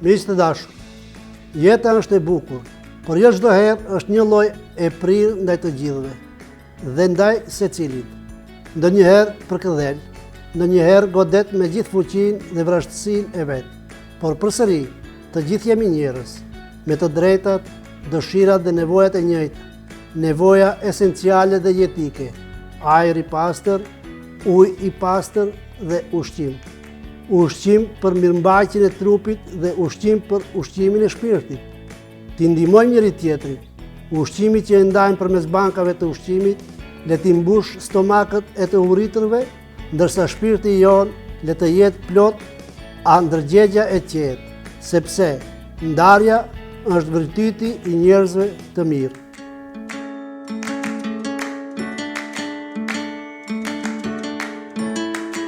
Miq të dashur, jeta është e bukur, por jo çdo herë është një lloj e prirë ndaj të gjithëve dhe ndaj secilit. Ndonjëherë përkëdhel, ndonjëherë godet me gjithë fuqinë dhe vrashtësinë e vet. Por përsëri, të gjithë jemi njerëz, me të drejtat, dëshirat dhe nevojat e njëjta, nevoja esenciale dhe jetike, ajër i pastër, ujë i pastër dhe ushqim. Ushqim për mirëmbajtjen e trupit dhe ushqim për ushqimin e shpirtit. T'i ndihmojmë njëri tjetrin. Ushqimi që e ndajmë përmes bankave të ushqimit le t'i mbush stomakët e të urritërve, ndërsa shpirti jonë le të jetë plot ndërgjegja e qetë, sepse ndarja është vërtyti i njerëzve të mirë.